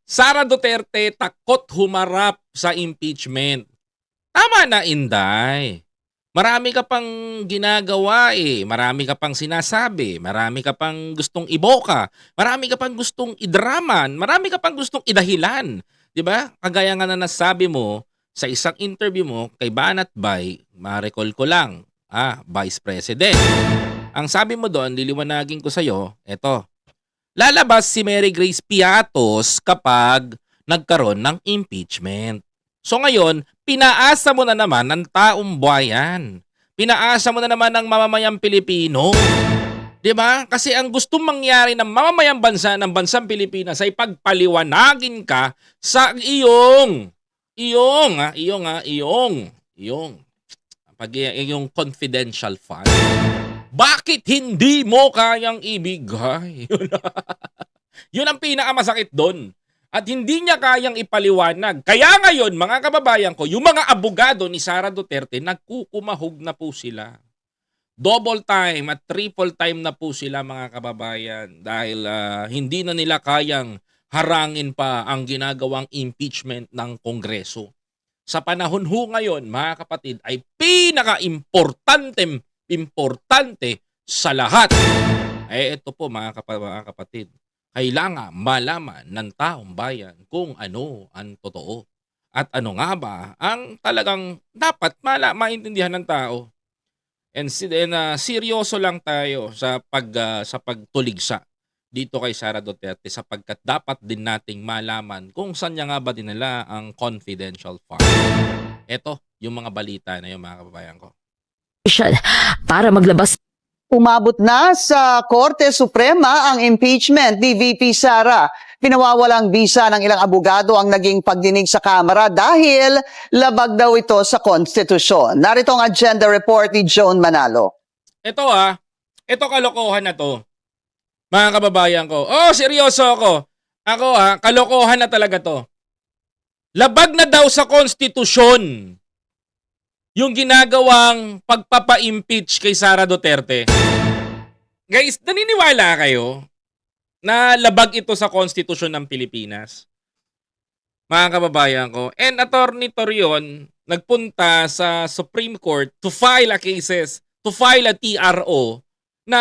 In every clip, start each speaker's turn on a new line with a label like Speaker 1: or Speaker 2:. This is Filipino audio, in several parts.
Speaker 1: Sara Duterte takot humarap sa impeachment. Tama na, Inday. Marami ka pang ginagawa eh. Marami ka pang sinasabi. Marami ka pang gustong iboka. Marami ka pang gustong idraman. Marami ka pang gustong idahilan. 'Di ba? Kagaya nga na nasabi mo sa isang interview mo kay Banat Bay, ma-recall ko lang, Vice President. Ang sabi mo doon, liliwanagin ko sa'yo, eto, lalabas si Mary Grace Piatos kapag nagkaroon ng impeachment. So ngayon, pinaasa mo na naman ng taong bayan. Pinaasa mo na naman ng mamamayang Pilipino. 'Di ba? Kasi ang gustong mangyari ng mamamayang bansa ng bansang Pilipinas ay pagpaliwanagin ka sa iyong yung confidential fund. Bakit hindi mo kayang ibigay? Yun ang pinakamasakit doon. At hindi niya kayang ipaliwanag. Kaya ngayon, mga kababayan ko, yung mga abogado ni Sara Duterte, nagkukumahog na po sila. Double time at triple time na po sila, mga kababayan. Dahil hindi na nila kayang harangin pa ang ginagawang impeachment ng Kongreso. Sa panahon ho ngayon, mga kapatid, ay importante sa lahat. Ito po, mga kapatid. Kailangan malaman ng taong bayan kung ano ang totoo. At ano nga ba ang talagang dapat maintindihan ng tao. And seryoso lang tayo sa pagtuligsa dito kay Sara Duterte sapagkat dapat din nating malaman kung saan niya nga ba dinala ang confidential fund. Ito, yung mga balita na yung mga kababayan ko.
Speaker 2: Para maglabas.
Speaker 3: Umabot na sa Korte Suprema ang impeachment ni VP Sara. Pinawawalang bisa ng ilang abogado ang naging pagdinig sa Kamara dahil labag daw ito sa konstitusyon. Narito ang agenda report ni Joan Manalo.
Speaker 1: Ito ito kalokohan na to. Mga kababayan ko. Seryoso ako. Ako kalokohan na talaga to. Labag na daw sa konstitusyon yung ginagawang pagpapa-impeach kay Sara Duterte. Guys, naniniwala kayo na labag ito sa konstitusyon ng Pilipinas? Mga kababayan ko. And Attorney Torion nagpunta sa Supreme Court to file a TRO na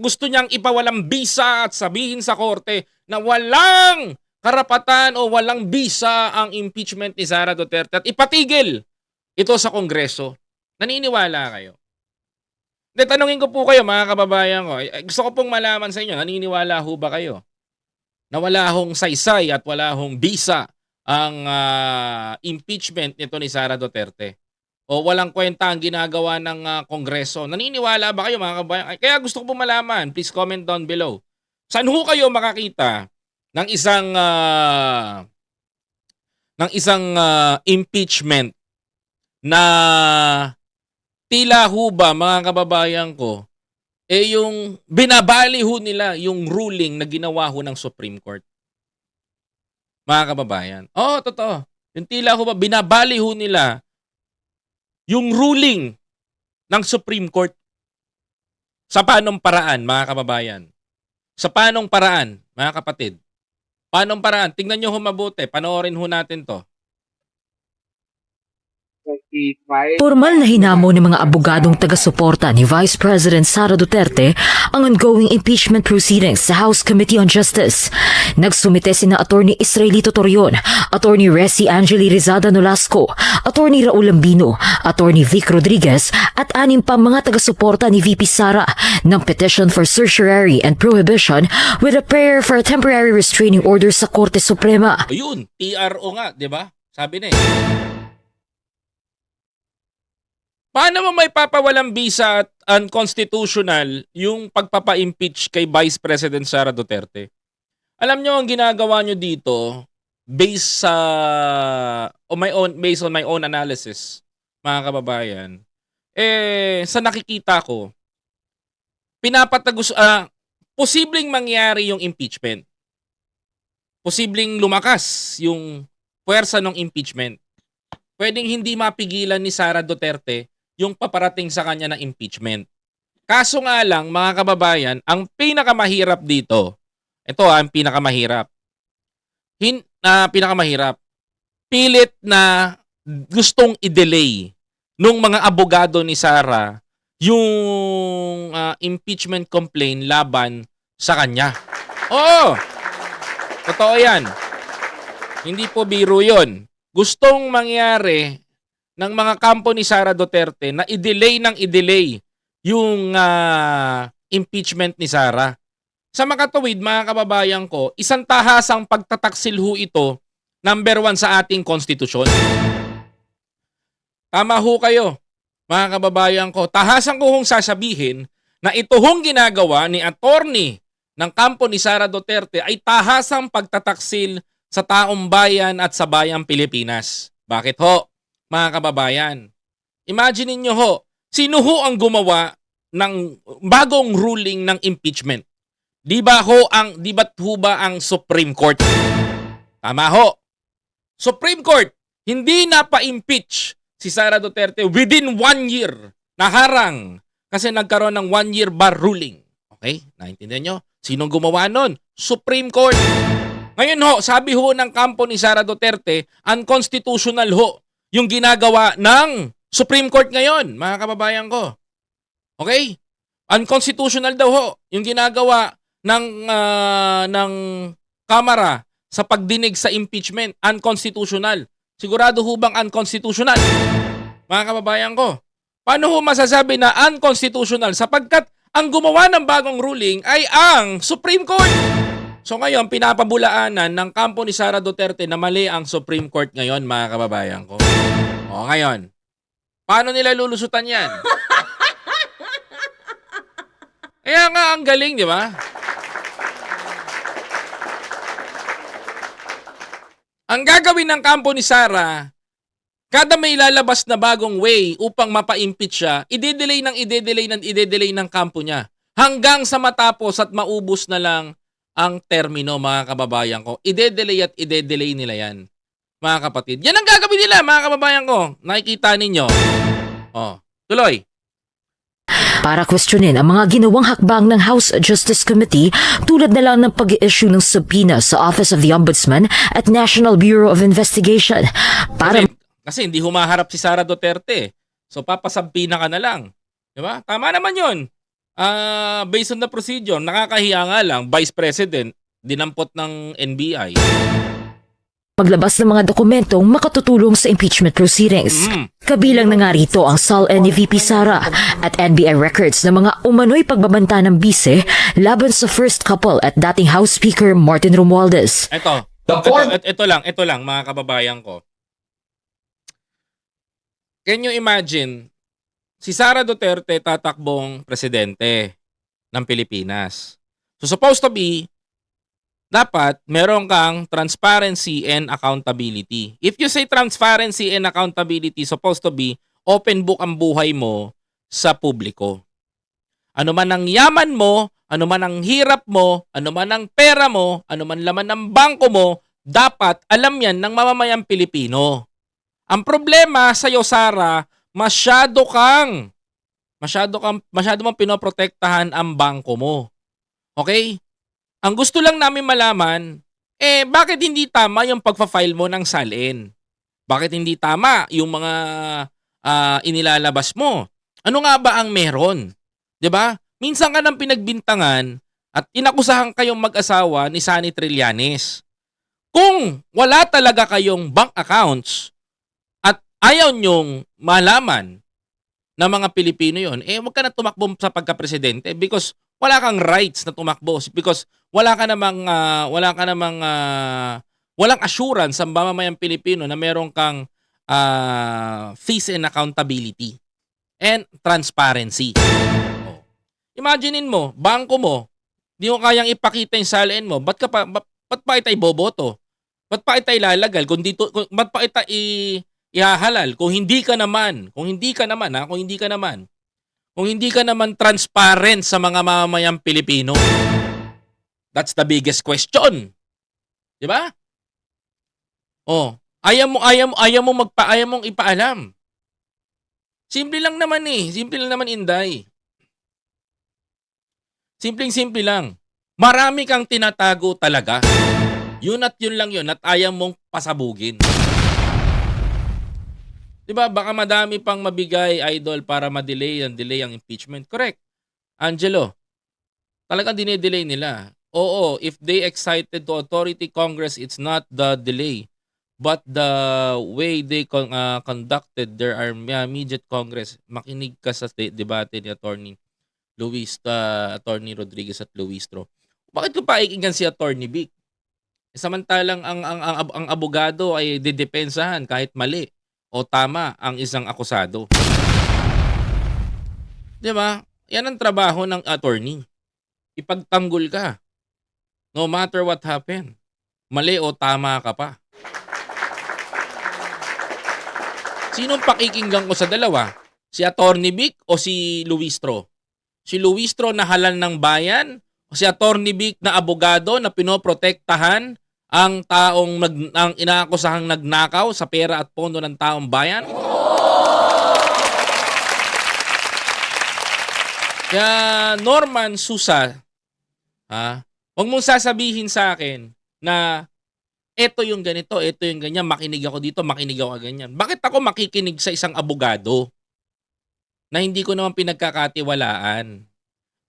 Speaker 1: gusto niyang ipawalang bisa at sabihin sa korte na walang karapatan o walang bisa ang impeachment ni Sara Duterte at ipatigil ito sa Kongreso. Naniniwala kayo? Tanungin ko po kayo, mga kababayan ko. Gusto ko pong malaman sa inyo, naniniwala ho ba kayo na wala hong saysay at wala hong bisa ang impeachment nito ni Sara Duterte? O walang kwenta ang ginagawa ng Kongreso? Naniniwala ba kayo, mga kababayan? Kaya gusto ko pong malaman. Please comment down below. Saan ho kayo makakita ng isang impeachment na tila ho ba, mga kababayan ko, yung binabali ho nila yung ruling na ginawa ho ng Supreme Court. Mga kababayan. Totoo. Yung tila ho ba, binabali ho nila yung ruling ng Supreme Court. Sa paanong paraan, mga kababayan? Sa paanong paraan, mga kapatid? Paanong paraan? Tingnan nyo ho mabuti. Panoorin ho natin to.
Speaker 2: Formal na hinamo ng mga abogadong taga-suporta ni Vice President Sara Duterte ang ongoing impeachment proceedings sa House Committee on Justice. Nagsumite sina Attorney Israelito Torion, Attorney Resi Angeli Rizada Nolasco, Attorney Raul Lambino, Attorney Vic Rodriguez at 6 pa mga taga-suporta ni VP Sara ng petition for certiorari and prohibition with a prayer for a temporary restraining order sa Korte Suprema.
Speaker 1: Ayun, TRO nga, di ba? Sabi na Paano mo may papawalang bisa at unconstitutional yung pagpapa-impeach kay Vice President Sara Duterte? Alam nyo, ang ginagawa nyo dito, based on my own analysis, mga kababayan, sa nakikita ko, posibleng mangyari yung impeachment. Posibleng lumakas yung puwersa ng impeachment. Pwedeng hindi mapigilan ni Sara Duterte yung paparating sa kanya na impeachment. Kaso nga lang, mga kababayan, ang pinakamahirap dito, ito ang pinakamahirap. na pinakamahirap. Pilit na gustong i-delay nung mga abogado ni Sara yung impeachment complaint laban sa kanya. Oo, totoo yan. Hindi po biro yun. Gustong mangyari ng mga kampo ni Sara Duterte na i-delay yung impeachment ni Sara. Sa makatuwid, mga kababayan ko, isang tahasang pagtataksil ho ito, number 1 sa ating konstitusyon. Tama ho kayo, mga kababayan ko. Tahasan ko hong sasabihin na ito hong ginagawa ni attorney ng kampo ni Sara Duterte ay tahasang pagtataksil sa taong bayan at sa bayang Pilipinas. Bakit ho, mga kababayan? Imagine niyo ho, sino ho ang gumawa ng bagong ruling ng impeachment? Di ba ho ang Supreme Court? Tama ho. Supreme Court, hindi na pa-impeach si Sara Duterte within 1 year. Naharang kasi nagkaroon ng 1-year bar ruling. Okay? Naintindihan nyo? Sinong gumawa nun? Supreme Court. Ngayon ho, sabi ho ng kampo ni Sara Duterte, unconstitutional ho yung ginagawa ng Supreme Court ngayon, mga kababayan ko. Okay? Unconstitutional daw ho yung ginagawa ng Kamara sa pagdinig sa impeachment. Unconstitutional. Sigurado ho bang unconstitutional? Mga kababayan ko, paano ho masasabi na unconstitutional sapagkat ang gumawa ng bagong ruling ay ang Supreme Court? So ngayon, pinapabulaanan ng kampo ni Sara Duterte na mali ang Supreme Court ngayon, mga kababayan ko. O ngayon, paano nila lulusutan yan? Kaya nga ang galing, di ba? Ang gagawin ng kampo ni Sara, kada may lalabas na bagong way upang mapa-impeach siya, i-delay ng kampo niya. Hanggang sa matapos at maubos na lang ang termino, mga kababayan ko. I-delay nila yan, mga kapatid. Yan ang gagawin nila, mga kababayan ko. Nakikita ninyo. Oh, tuloy.
Speaker 2: Para questionin ang mga ginawang hakbang ng House Justice Committee tulad na lang ng pag-i-issue ng subpoena sa Office of the Ombudsman at National Bureau of Investigation.
Speaker 1: Kasi hindi humaharap si Sara Duterte. So papasabpina ka na lang. Di ba? Tama naman yun. Based on the procedure, nakakahiya nga lang, Vice President, dinampot ng NBI.
Speaker 2: Maglabas ng mga dokumentong makatutulong sa impeachment proceedings. Kabilang na nga rito ang SALN ni VP Sara at NBI records ng mga umano'y pagbabanta ng bise laban sa first couple at dating House Speaker Martin Romualdez.
Speaker 1: Ito lang mga kababayan ko. Can you imagine, si Sara Duterte tatakbong presidente ng Pilipinas. So supposed to be, dapat meron kang transparency and accountability. If you say transparency and accountability, supposed to be open book ang buhay mo sa publiko. Ano man ang yaman mo, ano man ang hirap mo, ano man ang pera mo, ano man laman ng bangko mo, dapat alam yan ng mamamayang Pilipino. Ang problema sa iyo, Sara, masyado mong pinoprotektahan ang bangko mo. Okay? Ang gusto lang namin malaman, bakit hindi tama yung pagpa-file mo ng SALN? Bakit hindi tama yung mga inilalabas mo? Ano nga ba ang meron? 'Di ba? Minsan ka nang pinagbintangan at inakusahan kayong mag-asawa ni Sunny Trillanes. Kung wala talaga kayong bank accounts at ayaw nyong malaman ng mga Pilipino yon, huwag ka na tumakbo sa pagka-presidente because wala kang rights na tumakbo because walang assurance sa mamamayang Pilipino na meron kang fees and accountability and transparency. Oh. Imaginein mo, bangko mo, di mo kayang ipakita yung SALN mo, ba't pa itay boboto? Ba't pa itay lalagal? Ba't pa itay ihahalal? Kung hindi ka naman transparent sa mga mamamayang Pilipino. That's the biggest question. 'Di ba? Oh, ayaw mong ipaalam. Simple lang naman Inday. Simple lang. Marami kang tinatago talaga. Yun at yun lang yun at ayaw mong pasabugin. 'Di ba? Baka madami pang mabigay, idol, para delay ang impeachment. Correct. Angelo, talagang dine-delay nila. Oo, if they excited to authority Congress, it's not the delay, but the way they conducted their immediate Congress. Makinig ka sa debate ni Attorney Rodriguez at Luistro. Bakit ko pakikinggan si Attorney Vic? Samantalang ang abogado ay didepensahan kahit mali o tama ang isang akusado. 'Di ba? Yan ang trabaho ng attorney. Ipagtanggol ka. No matter what happen. Mali o tama ka pa. Sinong pakikinggan ko sa dalawa? Si Attorney Vic o si Luistro? Si Luistro na halal ng bayan o si Attorney Vic na abogado na pinoprotektahan ang taong ang inaakusahang nagnakaw sa pera at pondo ng taong bayan? Kaya Norman Susa, huwag mong sasabihin sa akin na eto yung ganito, eto yung ganyan, makinig ako dito, makinig ako ganyan. Bakit ako makikinig sa isang abogado na hindi ko naman pinagkakatiwalaan?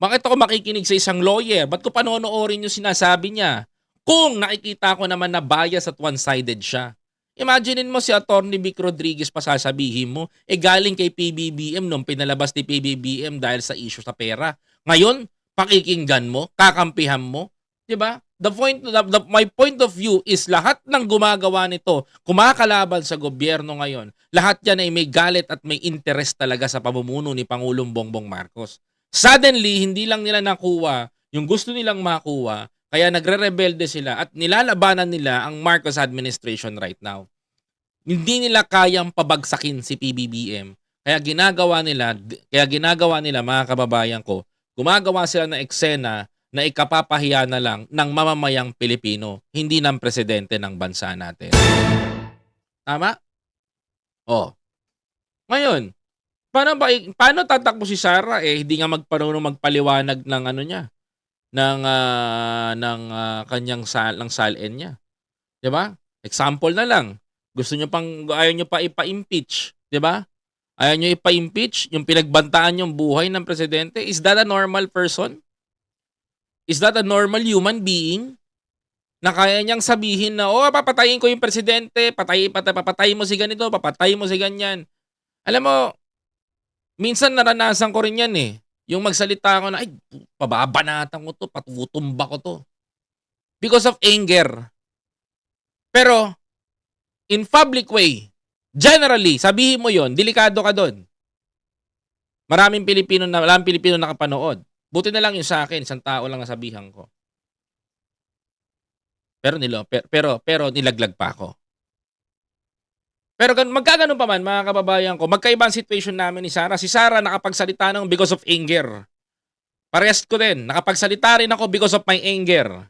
Speaker 1: Bakit ako makikinig sa isang lawyer? Ba't ko panonoorin yung sinasabi niya? Kung nakikita ko naman na bias at one-sided siya. Imaginein mo si Attorney Vic Rodriguez pa sasabihin mo, galing kay PBBM nung pinalabas ni PBBM dahil sa issue sa pera. Ngayon, pakikinggan mo, kakampihan mo, 'di ba? My point of view is lahat ng gumagawa nito, kumakalaban sa gobyerno ngayon, lahat yan ay may galit at may interest talaga sa pamumuno ni Pangulong Bongbong Marcos. Suddenly, hindi lang nila nakuha yung gusto nilang makuha, kaya nagre-rebelde sila at nilalabanan nila ang Marcos administration right now. Hindi nila kayang pabagsakin si PBBM. Kaya ginagawa nila mga kababayan ko, gumagawa sila ng eksena na ikapapahiya na lang ng mamamayang Pilipino, hindi ng presidente ng bansa natin. Tama? Oh. Ngayon, paano tatakbo si Sara hindi nga magpaliwanag ng ano niya, ng kanyang salin niya. 'Di ba? Example na lang. Ayaw niyo pa ipa-impeach, 'di ba? Ayaw niyo ipa-impeach yung pinagbantaan yung buhay ng presidente. Is that a normal person? Is that a normal human being? Na kaya niyang sabihin na, papatayin ko yung presidente, papatay mo si ganito, papatay mo si ganyan. Alam mo, minsan naranasan ko rin yan Yung magsalita ako na, pababanatan ko to, patutumba ko to. Because of anger. Pero, in public way, generally, sabihin mo yon, delikado ka doon. Maraming Pilipino nakapanood. Buti na lang yung sa akin, isang tao lang nasabihan ko. Pero nilaglag pa ako. Pero magkaganon pa man, mga kababayan ko, magkaiba ang situation namin ni Sara. Si Sara nakapagsalita ng because of anger. Parehas ko din, nakapagsalita rin ako because of my anger.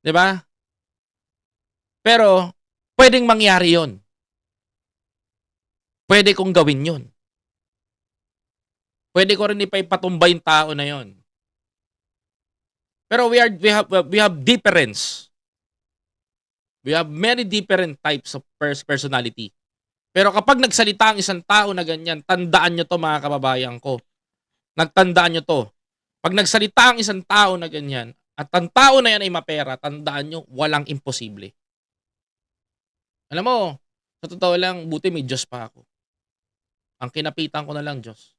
Speaker 1: 'Di ba? Pero, pwedeng mangyari yon. Pwede kong gawin yon. Pwede ko rin ipatumba yung tao na yon. Pero we have difference. We have many different types of personality. Pero kapag nagsalita ang isang tao na ganyan, tandaan nyo to, mga kababayan ko. Nagtandaan nyo to. Pag nagsalita ang isang tao na ganyan, at ang tao na yan ay mapera, tandaan nyo, walang imposible. Alam mo, sa totoo lang, buti may Diyos pa ako. Ang kinapitan ko na lang, Diyos.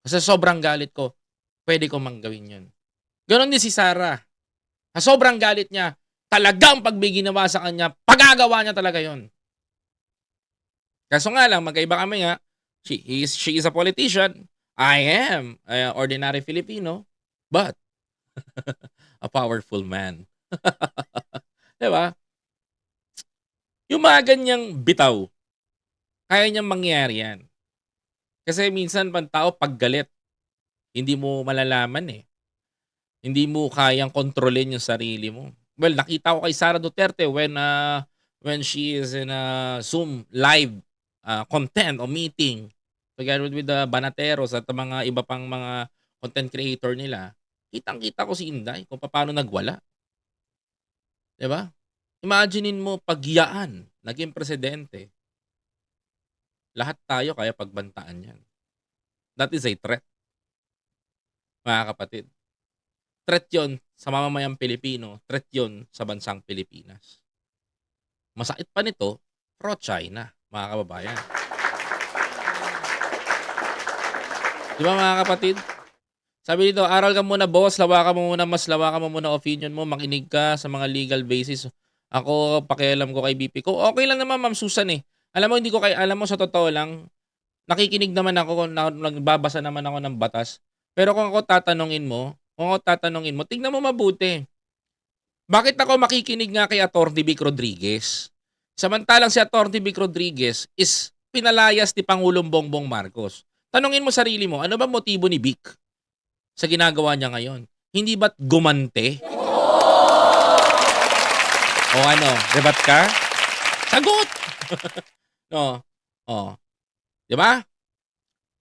Speaker 1: Kasi sobrang galit ko, pwede ko manggawin yun. Ganon din si Sara. Sa sobrang galit niya, talagang pag may ginawa sa kanya, pagagawa niya talaga yon. Kaso nga lang, magkaiba kami nga. She is a politician. I am an ordinary Filipino. But, a powerful man. Diba? Yung mga ganyang bitaw, kaya niyang mangyari yan. Kasi minsan pang tao pag galit, hindi mo malalaman Hindi mo kayang kontrolin yung sarili mo. Well, nakita ko kay Sara Duterte when she is in a Zoom live content o meeting together with the Banateros at mga iba pang mga content creator nila. Kitang-kita ko si Inday kung paano nagwala. 'Di ba? Imaginein mo pag yaan naging presidente, lahat tayo kaya pagbantaan 'yan. That is a threat, mga kapatid. Threat 'yon sa mamamayang Pilipino, threat 'yon sa bansang Pilipinas. Masakit pa nito, pro-China, mga kababayan. 'Di ba, mga kapatid? Sabi dito, aral ka muna boss, mas lawakan mo muna opinion mo, makinig ka sa mga legal basis. Ako, pakialam ko kay BP ko. Okay lang naman, Ma'am Susan eh. Alam mo sa totoo lang, nakikinig naman ako, nagbabasa naman ako ng batas. Pero kung ako tatanungin mo, tingnan mo mabuti. Bakit ako makikinig nga kay Atty. Vic Rodriguez? Samantalang si Atty. Vic Rodriguez is pinalayas ni Pangulong Bongbong Marcos. Tanungin mo sarili mo, ano ba motibo ni Vic sa ginagawa niya ngayon? Hindi ba't gumante? O ano, rebat ka? Sagot! No. Oh. 'Di ba?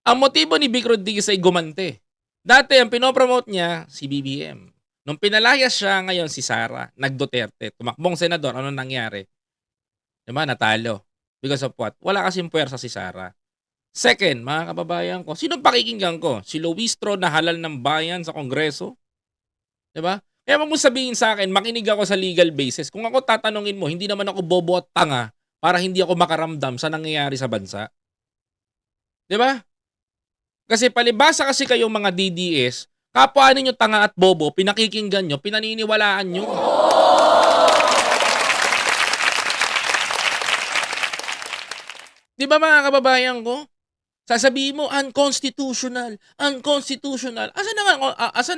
Speaker 1: Ang motibo ni Vic Rodriguez ay gumante. Dati ang pinopromote niya si BBM. Nung pinalayas siya ngayon si Sara, nag-Duterte, tumakbong senador, ano nangyari? 'Di ba? Natalo. Because of what? Wala kasing puwersa si Sara. Second, mga kababayan ko, sinong pakikinggan ko? Si Luistro na halal ng bayan sa Kongreso? 'Di ba? Kaya wag mo sabihin sa akin, makinig ako sa legal basis. Kung ako tatanungin mo, hindi naman ako bobo at tanga para hindi ako makaramdam sa nangyayari sa bansa. 'Di ba? Kasi palibasa kasi kayong mga DDS, kapwa ninyo tanga at bobo, pinakikinggan nyo, pinaniniwalaan nyo. Di ba, mga kababayan ko? Sasabihin mo, unconstitutional. Asan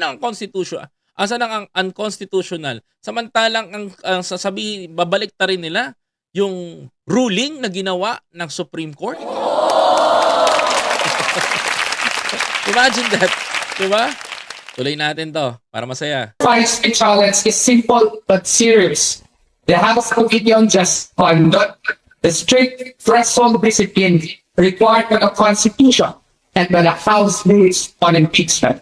Speaker 1: ang constitution? Asan ang unconstitutional? Samantalang ang sasabihin, babalik ta rin nila yung ruling na ginawa ng Supreme Court. Imagine that. Diba? Tuloy natin to para masaya.
Speaker 4: Fight and challenge is simple but serious. The House Committee on Just Conduct, the strict threshold discipline required by the Constitution and by the House rules on impeachment.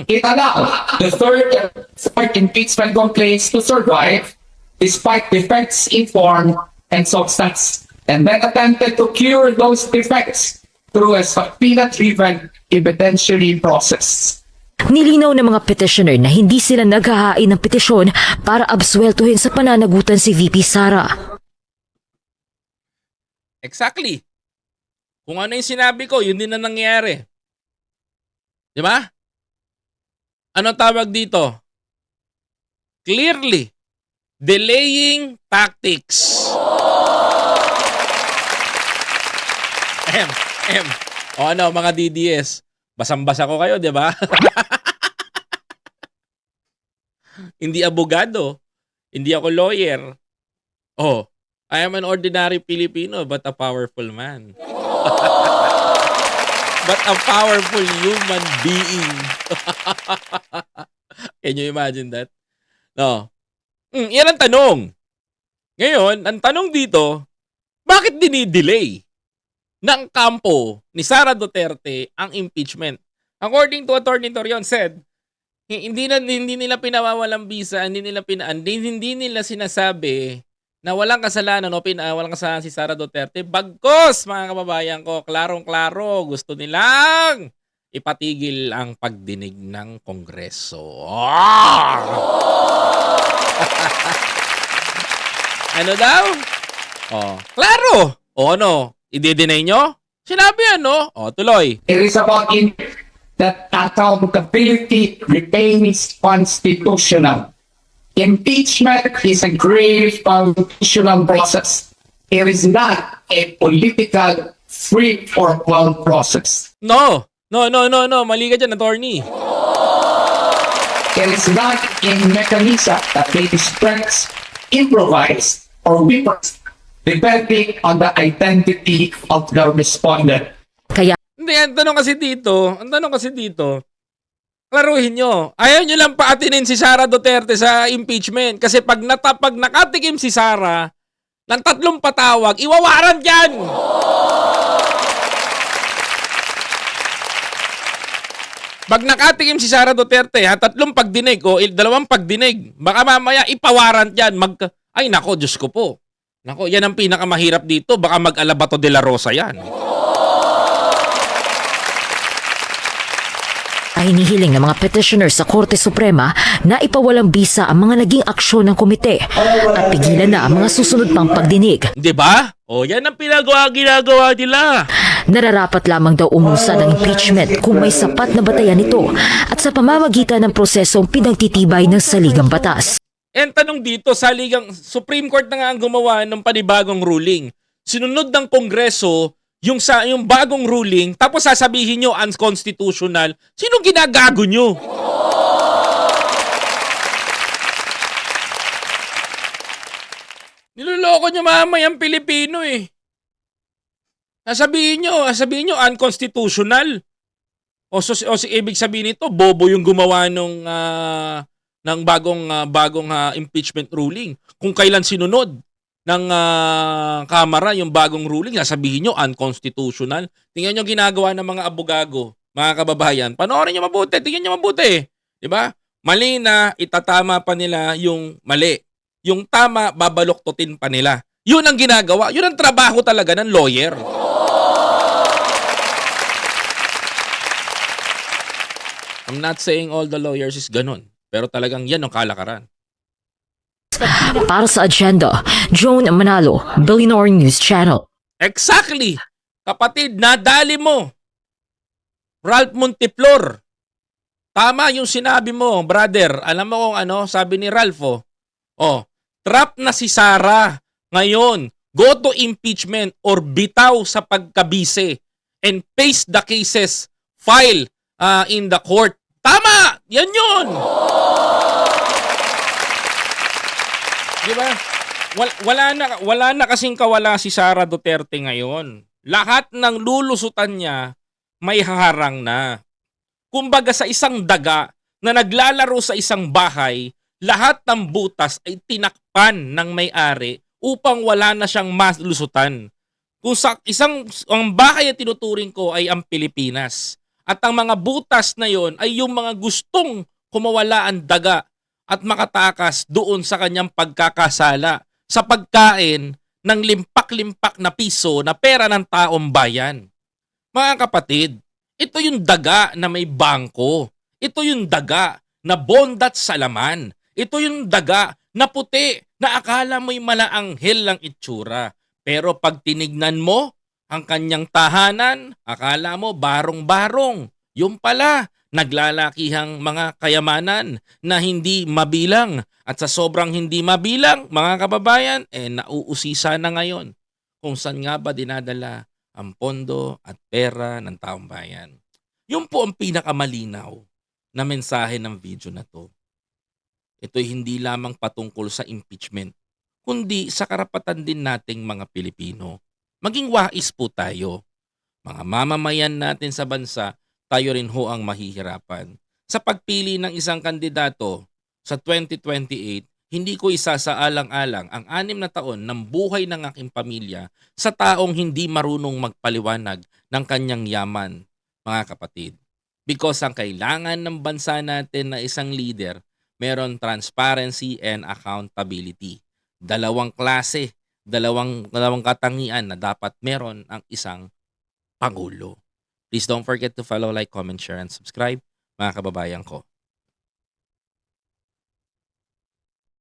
Speaker 4: It allowed the third and fourth impeachment complaints to survive despite defects in form and substance, and then attempted to cure those defects through a subpoena-driven evidentiary process.
Speaker 2: Nilinaw ng mga petitioner na hindi sila naghahain ng petisyon para absueltuhin sa pananagutan si VP Sara.
Speaker 1: Exactly. Kung ano yung sinabi ko, yun din na nangyayari. Di ba? Anong tawag dito? Clearly, delaying tactics. O ano, mga DDS, basang-basa ko kayo, di ba? Hindi abogado. Hindi ako lawyer. Oh, I am an ordinary Filipino but a powerful man. But a powerful human being. Can you imagine that? No. Yan ang tanong. Ngayon, ang tanong dito, bakit dinidelay ng kampo ni Sara Duterte ang impeachment? According to Atty. Torion said, hindi nila pinawawalang bisa, hindi nila sinasabi na walang kasalanan walang kasalanan si Sara Duterte. Bagkus, mga kababayan ko, klarong-klaro, gusto nilang ipatigil ang pagdinig ng Kongreso. Ano daw? Klaro! O ano? I-deny nyo? Sinabi ano? Tuloy.
Speaker 4: It is about that accountability remains constitutional. Impeachment is a grave constitutional process. It is not a political free-for-all process.
Speaker 1: No. Mali ka dyan, attorney.
Speaker 4: It is not a mechanism that may be stretched, improvised, or weaponized, depending on the identity of the respondent.
Speaker 1: Hindi, ang tanong kasi dito, klaruhin nyo. Ayaw nyo lang paatinin si Sara Duterte sa impeachment. Kasi pag nakatikim si Sara ng 3 patawag, iwawaran dyan! Pag nakatikim si Sara Duterte, 3 pagdinig o 2 pagdinig, baka mamaya ipawaran dyan. Ay nako, Diyos ko po. Nako, yan ang pinakamahirap dito. Baka mag-Alabato de la Rosa yan.
Speaker 2: Ay hinihiling ng mga petitioner sa Korte Suprema na ipawalang bisa ang mga naging aksyon ng komite at pigilan na ang mga susunod pang pagdinig.
Speaker 1: Di ba? O, yan ang ginagawa nila.
Speaker 2: Nararapat lamang daw umusad ang impeachment kung may sapat na batayan ito at sa pamamagitan ng prosesong pinagtitibay ng saligang batas.
Speaker 1: And tanong dito, Supreme Court na nga ang gumawa ng panibagong ruling. Sinunod ng Kongreso yung bagong ruling, tapos sasabihin nyo unconstitutional. Sinong ginagago nyo? Niloloko nyo mamayang Pilipino eh. Sasabihin nyo unconstitutional. Ibig sabihin nito, bobo yung gumawa ng bagong impeachment ruling. Kung kailan sinunod ng Kamara yung bagong ruling, sasabihin nyo unconstitutional. Tingnan nyo ginagawa ng mga abogado, mga kababayan. Panoorin nyo mabuti, tingnan nyo mabuti. Diba? Mali na, itatama pa nila yung mali. Yung tama, babaloktotin pa nila. Yun ang ginagawa. Yun ang trabaho talaga ng lawyer. I'm not saying all the lawyers is ganun. Pero talagang yan ang kalakaran.
Speaker 2: Para sa agenda, Joan Manalo, Billionaire News Channel.
Speaker 1: Exactly! Kapatid, nadali mo. Ralph Monteflor. Tama yung sinabi mo, brother. Alam mo kung ano, sabi ni Ralph, trap na si Sara. Ngayon, go to impeachment or bitaw sa pagkabise and face the cases, file in the court. Tama! Yan yun! Diba? Wala na kasing kawala si Sara Duterte ngayon. Lahat ng lulusutan niya may haharang na. Kumbaga sa isang daga na naglalaro sa isang bahay, lahat ng butas ay tinakpan ng may-ari upang wala na siyang malusutan. Kung ang bahay na tinuturing ko ay ang Pilipinas. At ang mga butas na yon ay yung mga gustong kumawala ang daga at makatakas doon sa kanyang pagkakasala sa pagkain ng limpak-limpak na piso na pera ng taong bayan. Mga kapatid, ito yung daga na may bangko. Ito yung daga na bondat sa laman. Ito yung daga na puti na akala mo'y malaanghel lang itsura. Pero pag tinignan mo ang kanyang tahanan, akala mo barong-barong. Yung pala, naglalakihang mga kayamanan na hindi mabilang. At sa sobrang hindi mabilang, mga kababayan, nauusisa na ngayon kung saan nga ba dinadala ang pondo at pera ng taong bayan. Yun po ang pinakamalinaw na mensahe ng video na to. Ito'y hindi lamang patungkol sa impeachment, kundi sa karapatan din nating mga Pilipino. Maging wais po tayo. Mga mamamayan natin sa bansa, tayo rin ho ang mahihirapan. Sa pagpili ng isang kandidato sa 2028, hindi ko isasaalang-alang ang 6 na taon ng buhay ng aking pamilya sa taong hindi marunong magpaliwanag ng kanyang yaman, mga kapatid. Because ang kailangan ng bansa natin na isang leader, meron transparency and accountability. Dalawang klase, dalawang katangian na dapat meron ang isang pangulo. Please don't forget to follow, like, comment, share, and subscribe, mga kababayan ko.